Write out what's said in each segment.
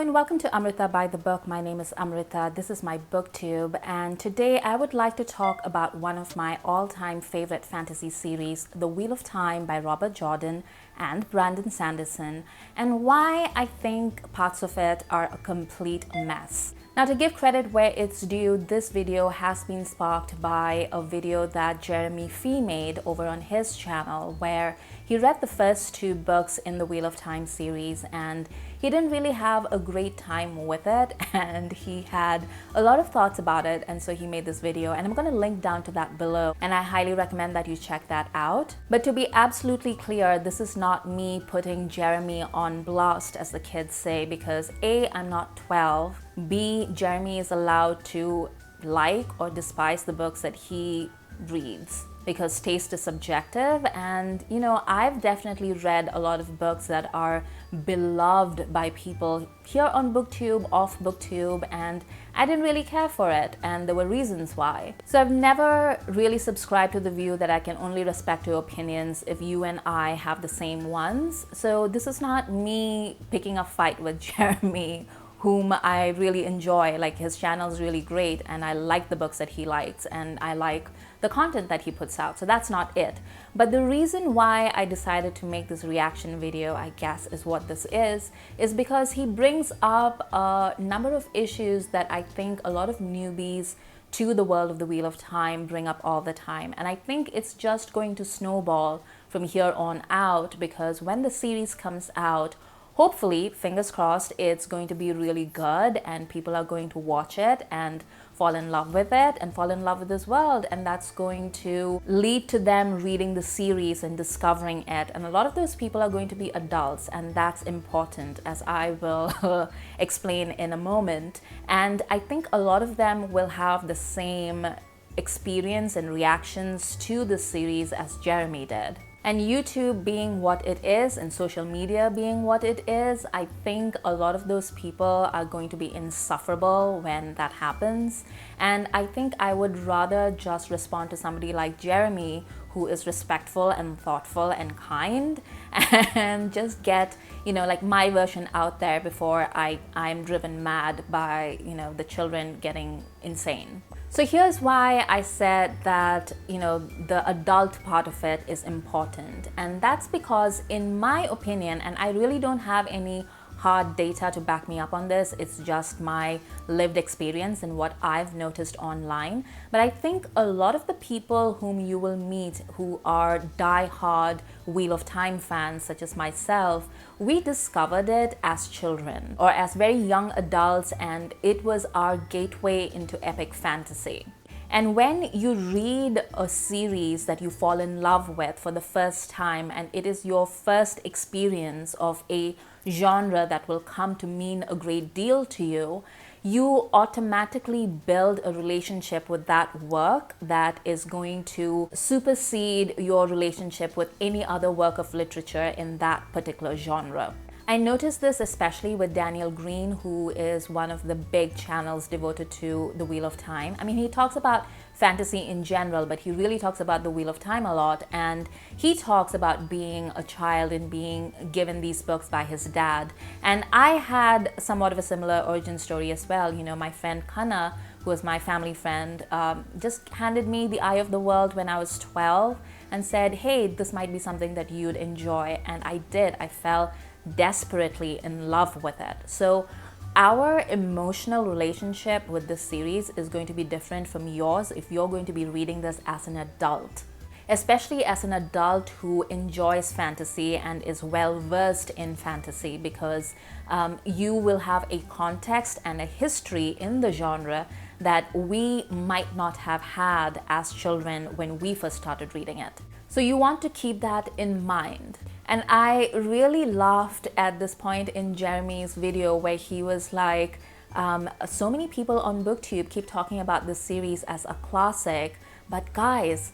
and welcome to Amrita by the Book. My name is Amrita. This is my booktube, and today I would like to talk about one of my all-time favorite fantasy series, The Wheel of Time by Robert Jordan and Brandon Sanderson, and why I think parts of it are a complete mess. Now, to give credit where it's due, this video has been sparked by a video that Jeremy Fee made over on his channel, where he read the first two books in the Wheel of Time series and he didn't really have a great time with it, and he had a lot of thoughts about it, and so he made this video, and I'm going to link down to that below, and I highly recommend that you check that out. But to be absolutely clear, this is not me putting Jeremy on blast, as the kids say, because A, I'm not 12, B, Jeremy is allowed to like or despise the books that he reads, because taste is subjective. And you know, I've definitely read a lot of books that are beloved by people here on booktube, off booktube, and I didn't really care for it, and there were reasons why. So I've never really subscribed to the view that I can only respect your opinions if you and I have the same ones. So this is not me picking a fight with Jeremy, whom I really enjoy. Like, his channel is really great, and I like the books that he likes, and I like the content that he puts out. So that's not it. But the reason why I decided to make this reaction video, I guess, is what this is because he brings up a number of issues that I think a lot of newbies to the world of the Wheel of Time bring up all the time. And I think it's just going to snowball from here on out, because when the series comes out, hopefully, fingers crossed, it's going to be really good and people are going to watch it and fall in love with it and fall in love with this world, and that's going to lead to them reading the series and discovering it. And a lot of those people are going to be adults, and that's important, as I will explain in a moment. And I think a lot of them will have the same experience and reactions to the series as Jeremy did. And YouTube being what it is and social media being what it is, I think a lot of those people are going to be insufferable when that happens. And I think I would rather just respond to somebody like Jeremy, who is respectful and thoughtful and kind, and just get, you know, like my version out there before I'm driven mad by, you know, the children getting insane. So here's why I said that, you know, the adult part of it is important. And that's because, in my opinion, and I really don't have any hard data to back me up on this, it's just my lived experience and what I've noticed online. But I think a lot of the people whom you will meet who are die-hard Wheel of Time fans, such as myself, we discovered it as children or as very young adults, and it was our gateway into epic fantasy. And when you read a series that you fall in love with for the first time, and it is your first experience of a genre that will come to mean a great deal to you, you automatically build a relationship with that work that is going to supersede your relationship with any other work of literature in that particular genre. I noticed this especially with Daniel Green, who is one of the big channels devoted to the Wheel of Time. I mean, he talks about fantasy in general, but he really talks about the Wheel of Time a lot, and he talks about being a child and being given these books by his dad. And I had somewhat of a similar origin story as well. You know, my friend Kana, who was my family friend, just handed me The Eye of the World when I was 12 and said, hey, this might be something that you'd enjoy. And I did. I fell desperately in love with it. So our emotional relationship with this series is going to be different from yours if you're going to be reading this as an adult, especially as an adult who enjoys fantasy and is well versed in fantasy, because you will have a context and a history in the genre that we might not have had as children when we first started reading it. So you want to keep that in mind. And I really laughed at this point in Jeremy's video where he was like, so many people on booktube keep talking about this series as a classic, but guys,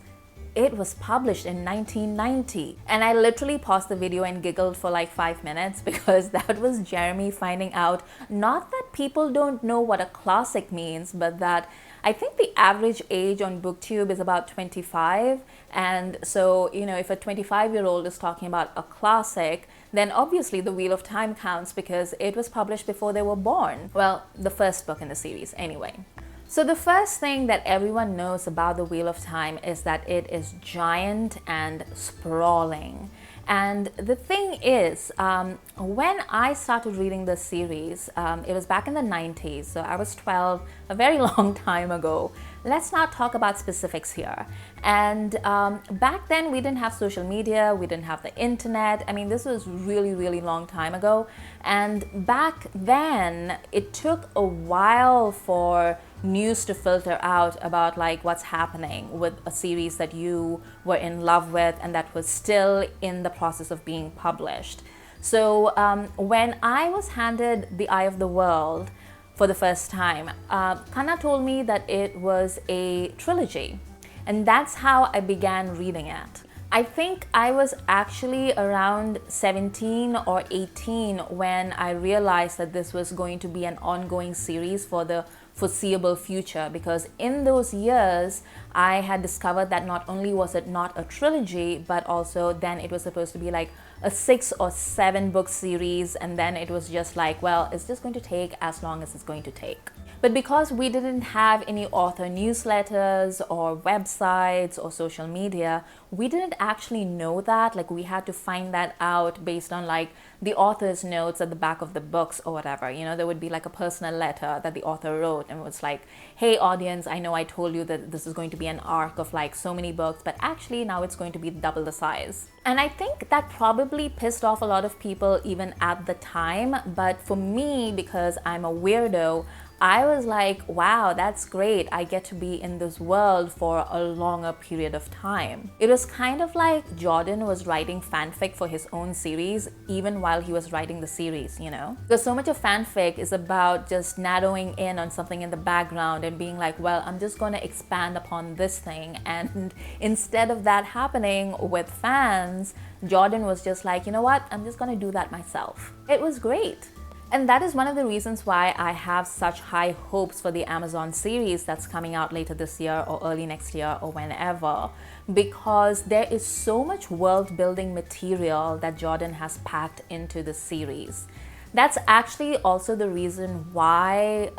it was published in 1990. And I literally paused the video and giggled for like 5 minutes, because that was Jeremy finding out not that people don't know what a classic means, but that I think the average age on BookTube is about 25. And so, if a 25-year-old is talking about a classic, then obviously The Wheel of Time counts because it was published before they were born. Well, the first book in the series, anyway. So the first thing that everyone knows about The Wheel of Time is that it is giant and sprawling. And the thing is, when I started reading this series, it was back in the 90s, so I was 12, a very long time ago. Let's not talk about specifics here. And back then, we didn't have social media, we didn't have the internet. I mean, this was really, really long time ago. And back then, it took a while for news to filter out about like what's happening with a series that you were in love with and that was still in the process of being published. So when I was handed The Eye of the World for the first time, Kanna told me that it was a trilogy, and that's how I began reading it. I think I was actually around 17 or 18 when I realized that this was going to be an ongoing series for the foreseeable future, because in those years I had discovered that not only was it not a trilogy, but also then it was supposed to be like a 6 or 7 book series, and then it was just like, well, it's just going to take as long as it's going to take. But because we didn't have any author newsletters or websites or social media, we didn't actually know that. Like, we had to find that out based on like the author's notes at the back of the books or whatever. There would be like a personal letter that the author wrote and it was like, hey audience, I know I told you that this is going to be an arc of like so many books, but actually now it's going to be double the size. And I think that probably pissed off a lot of people even at the time. But for me, because I'm a weirdo, I was like, wow, that's great. I get to be in this world for a longer period of time. It was kind of like Jordan was writing fanfic for his own series, even while he was writing the series, Because so much of fanfic is about just narrowing in on something in the background and being like, well, I'm just going to expand upon this thing. And instead of that happening with fans, Jordan was just like, you know what? I'm just going to do that myself. It was great. And that is one of the reasons why I have such high hopes for the Amazon series that's coming out later this year or early next year or whenever, because there is so much world building material that Jordan has packed into the series. That's actually also the reason why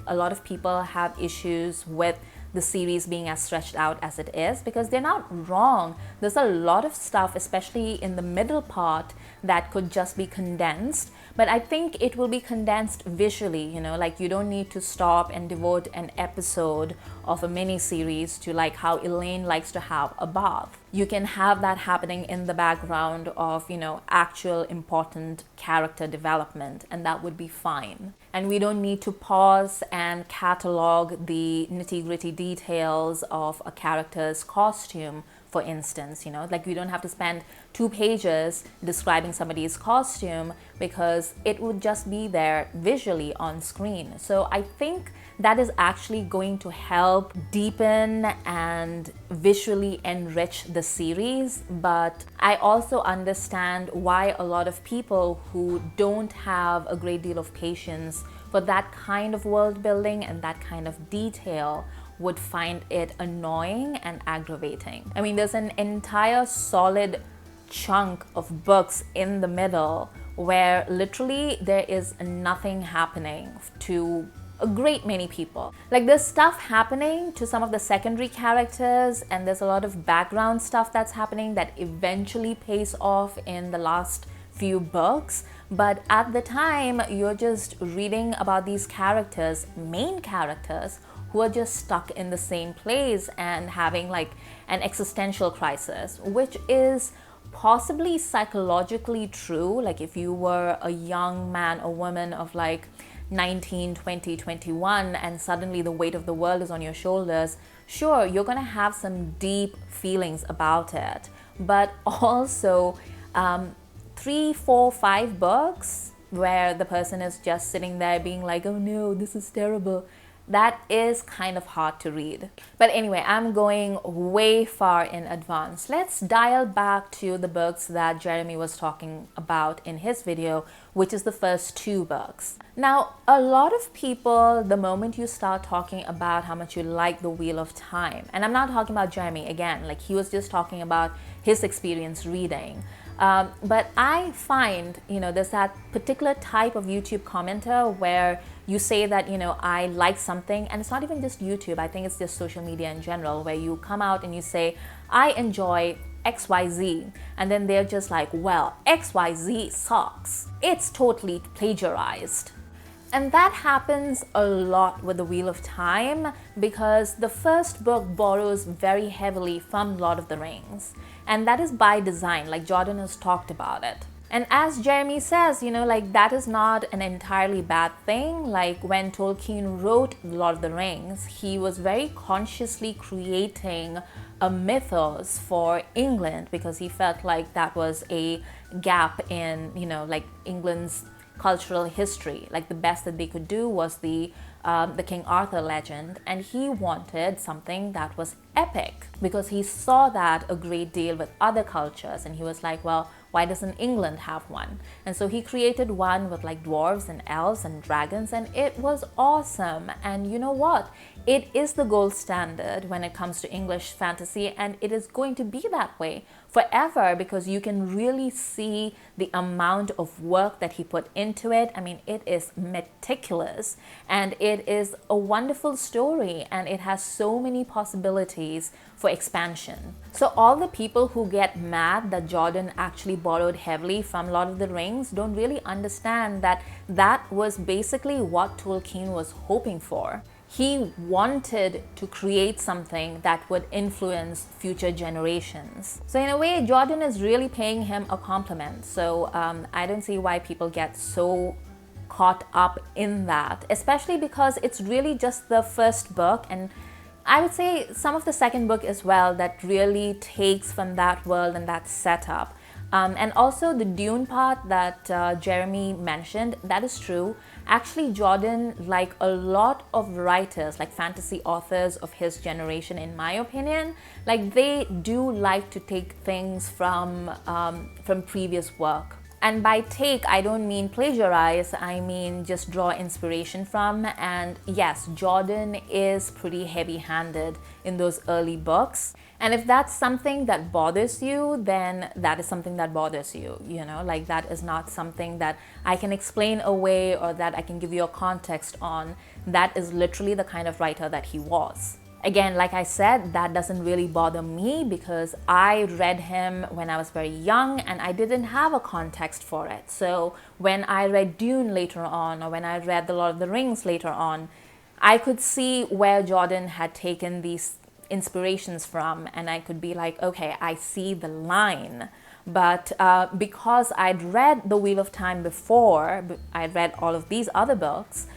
a lot of people have issues with the series being as stretched out as it is, because they're not wrong. There's a lot of stuff, especially in the middle part, that could just be condensed. But I think it will be condensed visually, like you don't need to stop and devote an episode of a mini series to like how Elaine likes to have a bath. You can have that happening in the background of, actual important character development, and that would be fine. And we don't need to pause and catalog the nitty-gritty details of a character's costume, for instance, like we don't have to spend 2 pages describing somebody's costume, because it would just be there visually on screen. So I think that is actually going to help deepen and visually enrich the series. But I also understand why a lot of people who don't have a great deal of patience for that kind of world building and that kind of detail would find it annoying and aggravating. I mean, there's an entire solid chunk of books in the middle where literally there is nothing happening to a great many people. Like, there's stuff happening to some of the secondary characters, and there's a lot of background stuff that's happening that eventually pays off in the last few books. But at the time, you're just reading about these characters, main characters, who are just stuck in the same place and having like an existential crisis, which is possibly psychologically true. Like, if you were a young man or woman of like 19, 20, 21, and suddenly the weight of the world is on your shoulders, sure, you're gonna have some deep feelings about it. But also 3, 4, 5 books where the person is just sitting there being like, oh no, this is terrible. that is kind of hard to read. But anyway, I'm going way far in advance. Let's dial back to the books that Jeremy was talking about in his video, which is the first two books. Now, a lot of people, the moment you start talking about how much you like The Wheel of Time, and I'm not talking about Jeremy again, like he was just talking about his experience reading. But I find, there's that particular type of YouTube commenter where you say that, I like something, and it's not even just YouTube, I think it's just social media in general, where you come out and you say, I enjoy XYZ, and then they're just like, well, XYZ sucks. It's totally plagiarized. And that happens a lot with The Wheel of Time because the first book borrows very heavily from Lord of the Rings. And that is by design, like Jordan has talked about it. And as Jeremy says, that is not an entirely bad thing. Like when Tolkien wrote Lord of the Rings, he was very consciously creating a mythos for England because he felt like that was a gap in, England's cultural history. Like the best that they could do was the King Arthur legend, and he wanted something that was epic because he saw that a great deal with other cultures, and he was like, well, why doesn't England have one? And so he created one with like dwarves and elves and dragons, and it was awesome. And you know what? It is the gold standard when it comes to English fantasy, and it is going to be that way forever because you can really see the amount of work that he put into it. I mean, it is meticulous, and it is a wonderful story, and it has so many possibilities for expansion. So all the people who get mad that Jordan actually borrowed heavily from Lord of the Rings don't really understand that that was basically what Tolkien was hoping for. He wanted to create something that would influence future generations. So in a way, Jordan is really paying him a compliment. So I don't see why people get so caught up in that, especially because it's really just the first book, and I would say some of the second book as well that really takes from that world and that setup. And also the Dune part that Jeremy mentioned, that is true. Actually, Jordan, like a lot of writers, like fantasy authors of his generation, in my opinion, like they do like to take things from previous work. And by take, I don't mean plagiarize, I mean just draw inspiration from. And yes, Jordan is pretty heavy-handed in those early books. And if that's something that bothers you, then that is something that bothers you, like that is not something that I can explain away or that I can give you a context on. That is literally the kind of writer that he was. Again, like I said, that doesn't really bother me because I read him when I was very young and I didn't have a context for it. So when I read Dune later on, or when I read The Lord of the Rings later on, I could see where Jordan had taken these inspirations from, and I could be like, okay, I see the line. But because I'd read The Wheel of Time before, I'd read all of these other books,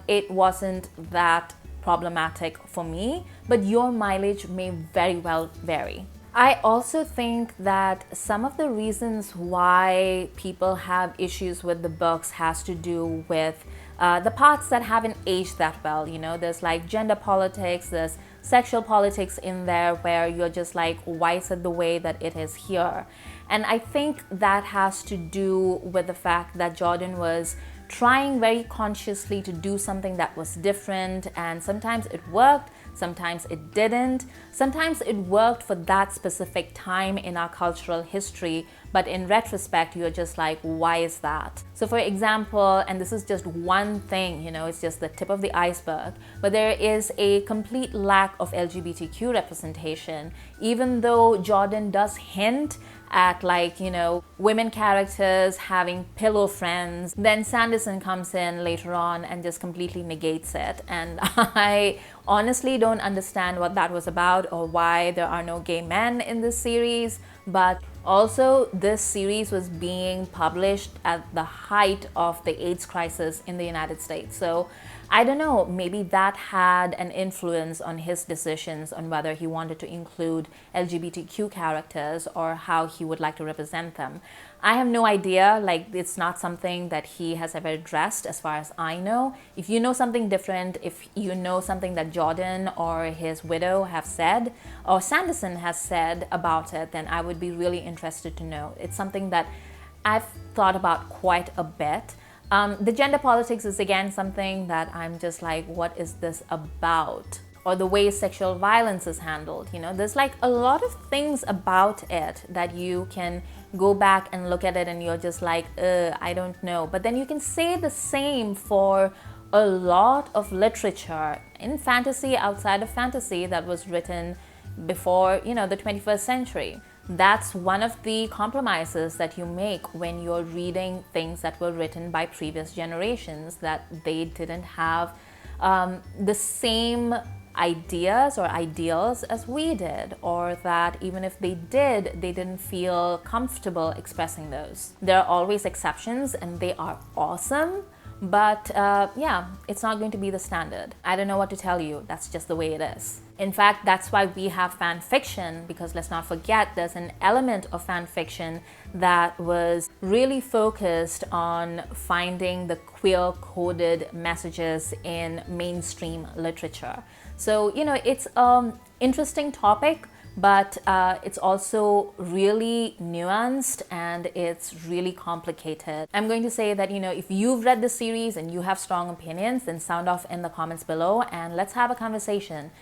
it wasn't that problematic for me, but your mileage may very well vary. I also think that some of the reasons why people have issues with the books has to do with the parts that haven't aged that well. There's like gender politics, there's sexual politics in there where you're just like, why is it the way that it is here? And I think that has to do with the fact that Jordan was trying very consciously to do something that was different, and sometimes it worked, sometimes it didn't. Sometimes it worked for that specific time in our cultural history, but in retrospect, you're just like, why is that? So for example, and this is just one thing, it's just the tip of the iceberg, but there is a complete lack of LGBTQ representation, even though Jordan does hint at women characters having pillow friends. Then Sanderson comes in later on and just completely negates it. And I honestly don't understand what that was about or why there are no gay men in this series. But also, this series was being published at the height of the AIDS crisis in the United States. So I don't know, maybe that had an influence on his decisions on whether he wanted to include LGBTQ characters or how he would like to represent them. I have no idea, like it's not something that he has ever addressed as far as I know. If you know something different, if you know something that Jordan or his widow have said, or Sanderson has said about it, then I would be really interested to know. It's something that I've thought about quite a bit. The gender politics is again something that I'm just like, what is this about? Or the way sexual violence is handled. You know, there's like a lot of things about it that you can go back and look at it and you're just like, I don't know. But then you can say the same for a lot of literature in fantasy, outside of fantasy, that was written before, you know, the 21st century. That's one of the compromises that you make when you're reading things that were written by previous generations, that they didn't have the same ideas or ideals as we did, or that even if they did, they didn't feel comfortable expressing those. There are always exceptions and they are awesome, but yeah, it's not going to be the standard. I don't know what to tell you. That's just the way it is. In fact, that's why we have fan fiction, because let's not forget there's an element of fan fiction that was really focused on finding the queer coded messages in mainstream literature. So, you know, it's an interesting topic, but it's also really nuanced and it's really complicated. I'm going to say that, you know, if you've read the series and you have strong opinions, then sound off in the comments below and let's have a conversation.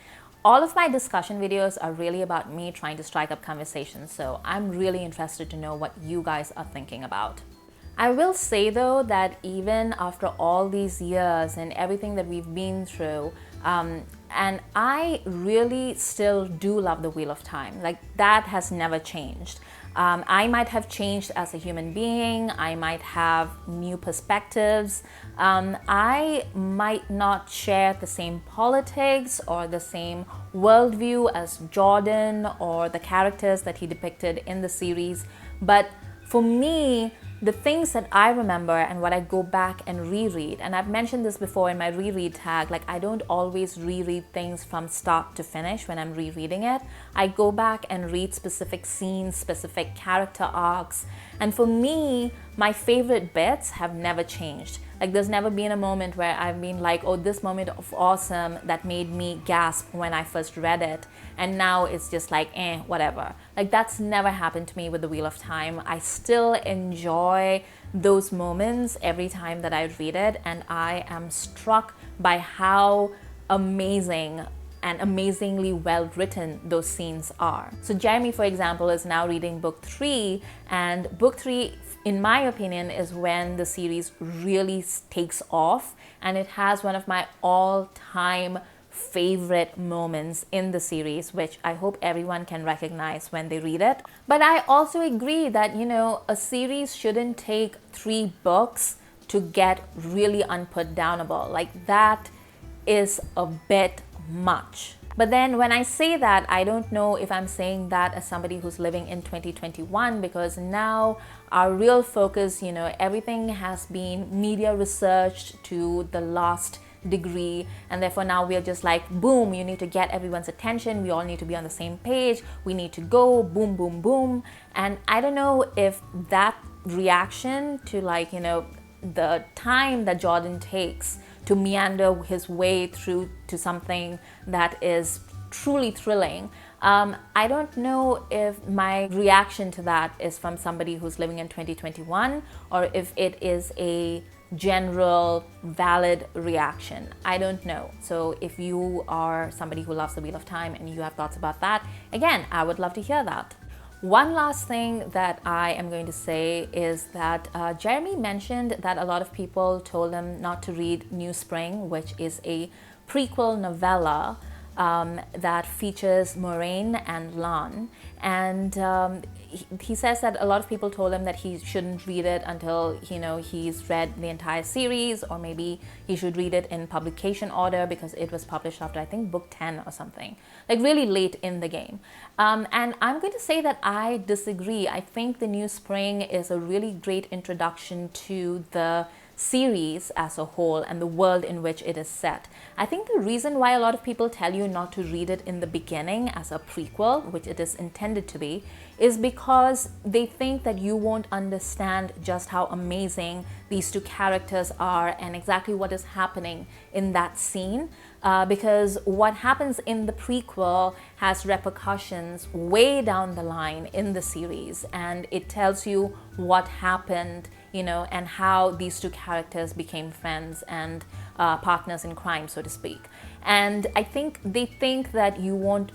All of my discussion videos are really about me trying to strike up conversations, so I'm really interested to know what you guys are thinking about. I will say though that even after all these years and everything that we've been through, and I really still do love the Wheel of Time. Like, that has never changed. I might have changed as a human being. I might have new perspectives. I might not share the same politics or the same worldview as Jordan or the characters that he depicted in the series. But for me, the things that I remember and what I go back and reread, and I've mentioned this before in my reread tag, like I don't always reread things from start to finish when I'm rereading it. I go back and read specific scenes, specific character arcs, and for me, my favorite bits have never changed. Like, there's never been a moment where I've been like, oh, this moment of awesome that made me gasp when I first read it, and now it's just like, whatever. Like, that's never happened to me with the Wheel of Time. I still enjoy those moments every time that I read it, and I am struck by how amazing and amazingly well written those scenes are. So Jeremy, for example, is now reading book 3, and book 3, in my opinion, is when the series really takes off, and it has one of my all-time favorite moments in the series, which I hope everyone can recognize when they read it. But I also agree that, you know, a series shouldn't take 3 books to get really unputdownable. Like, that is a bit much. But then when I say that, I don't know if I'm saying that as somebody who's living in 2021, because now our real focus, you know, everything has been media researched to the last degree, and therefore now we are just like, boom, you need to get everyone's attention, we all need to be on the same page, we need to go boom, boom, boom. And I don't know if that reaction to, like, you know, the time that Jordan takes to meander his way through to something that is truly thrilling. I don't know if my reaction to that is from somebody who's living in 2021 or if it is a general valid reaction. I don't know. So if you are somebody who loves the Wheel of Time and you have thoughts about that, again, I would love to hear that. One last thing that I am going to say is that Jeremy mentioned that a lot of people told him not to read New Spring, which is a prequel novella that features Moraine and Lon. And he says that a lot of people told him that he shouldn't read it until, you know, he's read the entire series, or maybe he should read it in publication order because it was published after, I think, book 10 or something, like really late in the game. And I'm going to say that I disagree. I think The New Spring is a really great introduction to the series as a whole and the world in which it is set. I think the reason why a lot of people tell you not to read it in the beginning as a prequel, which it is intended to be, is because they think that you won't understand just how amazing these two characters are and exactly what is happening in that scene. Because what happens in the prequel has repercussions way down the line in the series, and it tells you what happened, and how these two characters became friends and partners in crime, so to speak. And I think they think that you won't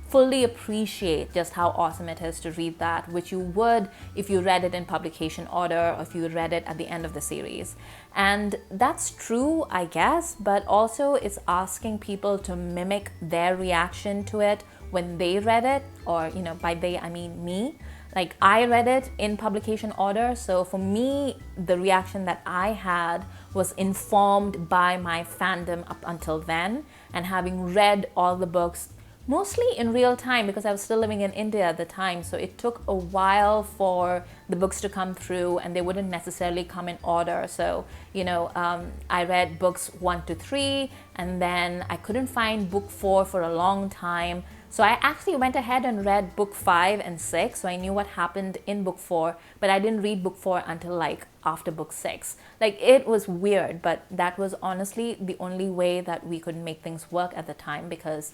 fully appreciate just how awesome it is to read that, which you would if you read it in publication order or if you read it at the end of the series. And that's true, I guess, but also it's asking people to mimic their reaction to it when they read it, or by they I mean me. Like, I read it in publication order, so for me the reaction that I had was informed by my fandom up until then, and having read all the books mostly in real time because I was still living in India at the time. So it took a while for the books to come through, and they wouldn't necessarily come in order. So, I read books 1 to 3, and then I couldn't find book 4 for a long time. So I actually went ahead and read book 5 and 6. So I knew what happened in book 4, but I didn't read book 4 until after book 6. It was weird, but that was honestly the only way that we could make things work at the time, because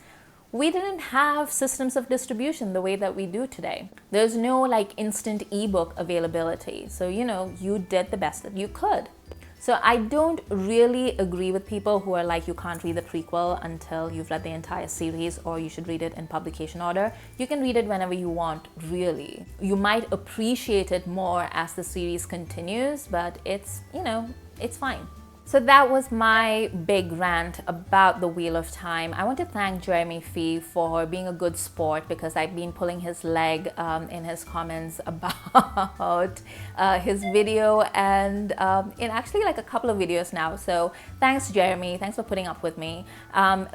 we didn't have systems of distribution the way that we do today. There's no instant ebook availability. So, you did the best that you could. So I don't really agree with people who are like, you can't read the prequel until you've read the entire series, or you should read it in publication order. You can read it whenever you want, really. You might appreciate it more as the series continues, but it's fine. So that was my big rant about the Wheel of Time. I want to thank Jeremy Fee for being a good sport, because I've been pulling his leg in his comments about his video, and in actually a couple of videos now. So thanks, Jeremy. Thanks for putting up with me.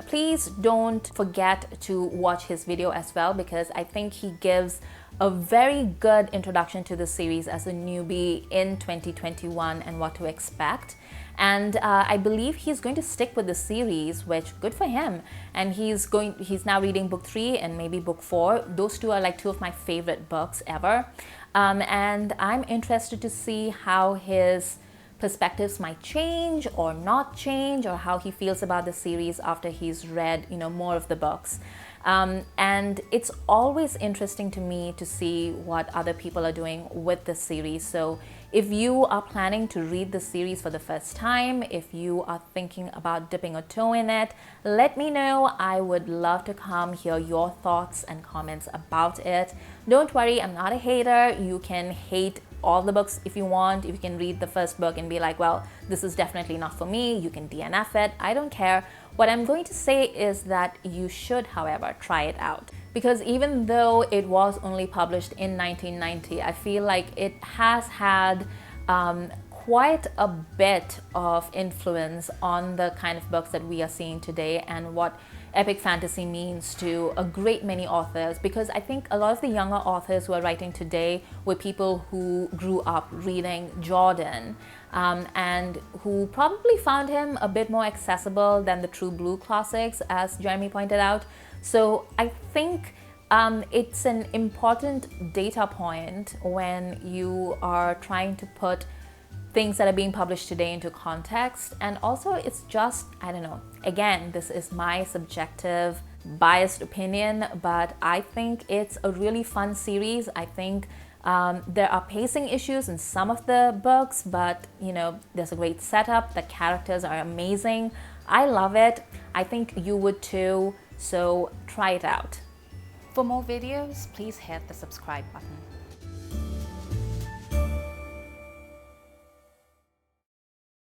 Please don't forget to watch his video as well, because I think he gives a very good introduction to the series as a newbie in 2021 and what to expect. And I believe he's going to stick with the series, which good for him. And he's now reading book 3 and maybe book 4. Those two are 2 of my favorite books ever. And I'm interested to see how his perspectives might change or not change, or how he feels about the series after he's read, more of the books. And it's always interesting to me to see what other people are doing with the series. So if you are planning to read the series for the first time, if you are thinking about dipping a toe in it, let me know. I would love to come hear your thoughts and comments about it. Don't worry, I'm not a hater. You can hate all the books if you want. If you can read the first book and be like, well, this is definitely not for me, you can DNF it. I don't care. What I'm going to say is that you should, however, try it out. Because even though it was only published in 1990, I feel like it has had quite a bit of influence on the kind of books that we are seeing today and what epic fantasy means to a great many authors. Because I think a lot of the younger authors who are writing today were people who grew up reading Jordan, and who probably found him a bit more accessible than the true blue classics, as Jeremy pointed out. So I think it's an important data point when you are trying to put things that are being published today into context. And also, it's just, I don't know, again, this is my subjective, biased opinion, but I think it's a really fun series. I think there are pacing issues in some of the books, but there's a great setup. The characters are amazing. I love it. I think you would too. So try it out. For more videos, please hit the subscribe button.